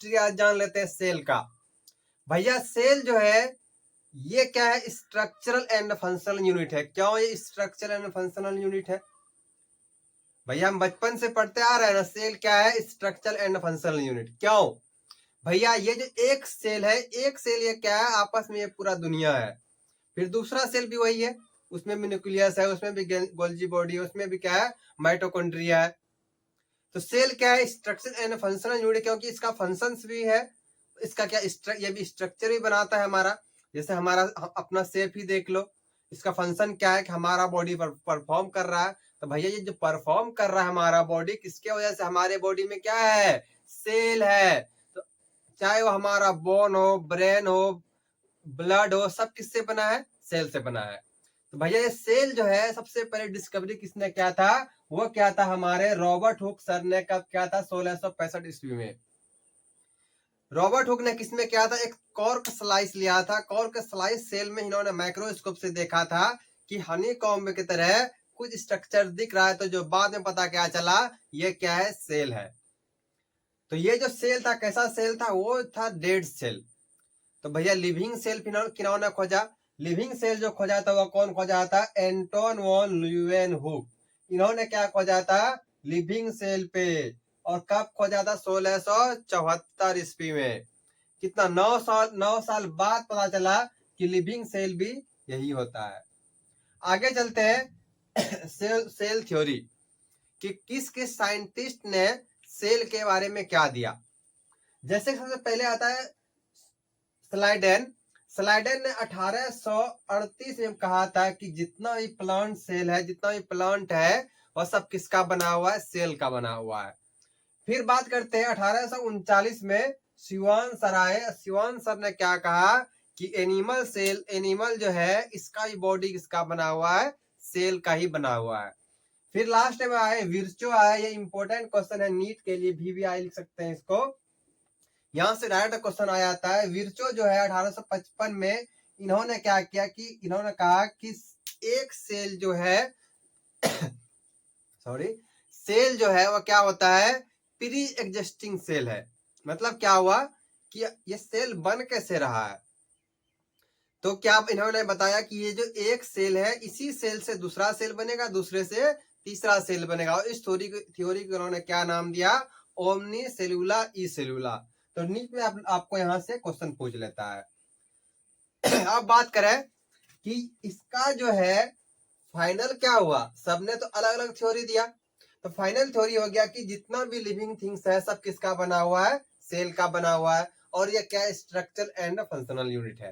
History आज जान लेते हैं सेल का। भैया सेल जो है ये क्या है, स्ट्रक्चरल एंड फंक्शनल यूनिट है। क्यों ये स्ट्रक्चरल एंड फंक्शनल यूनिट है? भैया हम बचपन से पढ़ते आ रहे हैं ना, सेल क्या है, स्ट्रक्चरल एंड फंक्शनल यूनिट। क्यों भैया? ये जो एक सेल है, एक सेल ये क्या है, आपस में ये पूरा दुनिया है। फिर दूसरा सेल भी वही है, उसमें भी न्यूक्लियस है, उसमें भी गोल्जी बॉडी है, उसमें भी क्या है, माइटोकॉन्ड्रिया है। तो सेल क्या है, स्ट्रक्चर एंड फंक्शनल यूनिट, क्योंकि इसका फंक्शंस भी है, इसका क्या ये भी स्ट्रक्चर भी बनाता है हमारा। जैसे हमारा अपना शेप ही देख लो, इसका फंक्शन क्या है कि हमारा बॉडी परफॉर्म कर रहा है। तो भैया ये जो परफॉर्म कर रहा है हमारा बॉडी, किसके वजह से? हमारे बॉडी में क्या है, सेल है। तो चाहे वो हमारा बोन हो, ब्रेन हो, ब्लड हो, सब किससे बना है, सेल से बना है। तो भैया ये सेल जो है सबसे पहले डिस्कवरी किसने किया था? वो क्या था, हमारे रॉबर्ट हुक सर ने। कब क्या था? 1665 ईस्वी में। रॉबर्ट हुक ने किसमें किया था? एक कॉर्क स्लाइस लिया था। कॉर्क स्लाइस सेल में इन्होंने माइक्रोस्कोप से देखा था कि हनी कॉम्ब की तरह कुछ स्ट्रक्चर दिख रहा है। तो जो बाद में पता क्या चला, ये क्या है, सेल है। तो ये जो सेल था, कैसा सेल था? वो था डेड सेल। तो भैया लिविंग सेल किन्होंने खोजा? लिविंग सेल जो खोजा था वो कौन खोजा था? Anton von Leeuwenhoek. इन्होंने क्या खोजा था? लिविंग सेल पे। और कब खोजा था? 1674 ईस्वी में। कितना, 9 साल बाद पता चला कि लिविंग सेल भी यही होता है। आगे चलते हैं सेल थ्योरी कि किस किस साइंटिस्ट ने सेल के बारे में क्या दिया। जैसे सबसे पहले आता है स्लाइडेन। स्लाइडेन ने 1838 में कहा था कि जितना भी प्लांट सेल है, जितना भी प्लांट है, वह सब किसका बना हुआ है? सेल का बना हुआ है। फिर बात करते हैं 1839 में सिवान सर आए। सिवान सर ने क्या कहा कि एनिमल सेल, एनिमल जो है इसका भी बॉडी किसका बना हुआ है? सेल का ही बना हुआ है। फिर लास्ट में आए विर्चो आए। ये इंपॉर्टेंट क्वेश्चन है, नीट के लिए VVI लिख सकते हैं इसको। यहां से डायरेक्ट क्वेश्चन आ जाता है। विर्चो जो है 1855 में इन्होंने क्या किया कि इन्होंने कहा कि एक सेल जो है सॉरी, सेल जो है वह क्या होता है? प्री एग्जिस्टिंग सेल है। मतलब क्या हुआ कि ये सेल बन कैसे रहा है? तो क्या इन्होंने बताया कि ये जो एक सेल है, इसी सेल से दूसरा सेल बनेगा, दूसरे से तीसरा सेल बनेगा। और इस थ्योरी को उन्होंने क्या नाम दिया? ओमनी सेलुला ई सेलुला। तो नीट में आपको यहां से क्वेश्चन पूछ लेता है। अब बात करें कि इसका जो है फाइनल क्या हुआ। सबने तो अलग अलग थ्योरी दिया, तो फाइनल थ्योरी हो गया कि जितना भी लिविंग थिंग्स है सब किसका बना हुआ है? सेल का बना हुआ है। और ये क्या, स्ट्रक्चर एंड फंक्शनल यूनिट है।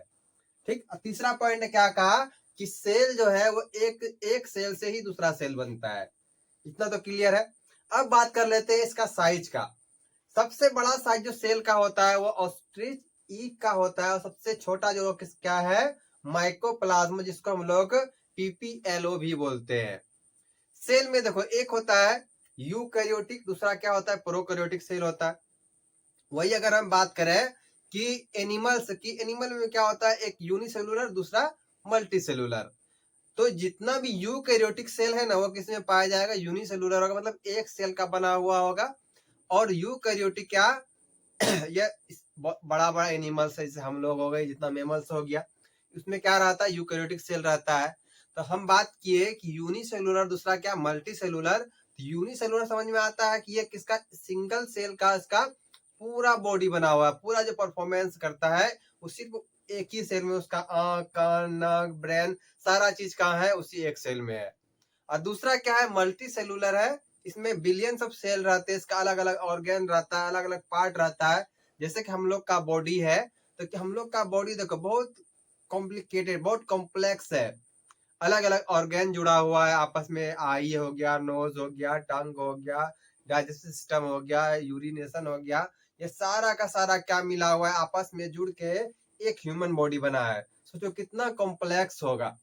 ठीक। तीसरा पॉइंट ने क्या कहा कि सेल जो है वो एक सेल से ही दूसरा सेल बनता है। इतना तो क्लियर है। अब बात कर लेते हैं इसका साइज का। सबसे बड़ा साइज जो सेल का होता है वो ऑस्ट्रिच ईक का होता है। और सबसे छोटा जो क्या है? माइकोप्लाज्मा, जिसको हम लोग PPLO भी बोलते हैं। सेल में देखो, एक होता है यूकैरियोटिक, दूसरा क्या होता है? प्रोकैरियोटिक सेल होता है। वही अगर हम बात करें कि एनिमल्स की, एनिमल में क्या होता है? एक यूनिसेलुलर, दूसरा मल्टी सेलुलर। तो जितना भी यूकैरियोटिक सेल है ना, वो किसमें पाया जाएगा? यूनिसेलुलर होगा, मतलब एक सेल का बना हुआ होगा। और यूकैरियोटिक क्या ये बड़ा बड़ा एनिमल्स है, जैसे हम लोग हो गए, जितना मेमल्स हो गया, उसमें क्या रहता है? यूकैरियोटिक सेल रहता है। तो हम बात किए कि यूनिसेलुलर, दूसरा क्या, मल्टी सेलुलर। यूनिसेलुलर समझ में आता है कि ये किसका, सिंगल सेल का इसका पूरा बॉडी बना हुआ है। पूरा जो परफॉर्मेंस करता है वो सिर्फ एक ही सेल में, उसका आंख, कान, नाक, ब्रेन, सारा चीज कहाँ है? उसी एक सेल में है। और दूसरा क्या है? मल्टी सेलुलर है। इसमें बिलियंस ऑफ सेल रहते हैं, इसका अलग अलग ऑर्गेन रहता है, अलग अलग पार्ट रहता है। जैसे कि हम लोग का बॉडी है, तो हम लोग का बॉडी देखो बहुत कॉम्प्लिकेटेड, बहुत कॉम्प्लेक्स है। अलग अलग ऑर्गेन जुड़ा हुआ है आपस में। आई हो गया, नोज हो गया, टंग हो गया, डाइजेस्टिव सिस्टम हो गया, यूरिनेशन हो गया। ये सारा का सारा क्या मिला हुआ है? आपस में जुड़ के एक ह्यूमन बॉडी बना है। सोचो कितना कॉम्प्लेक्स होगा।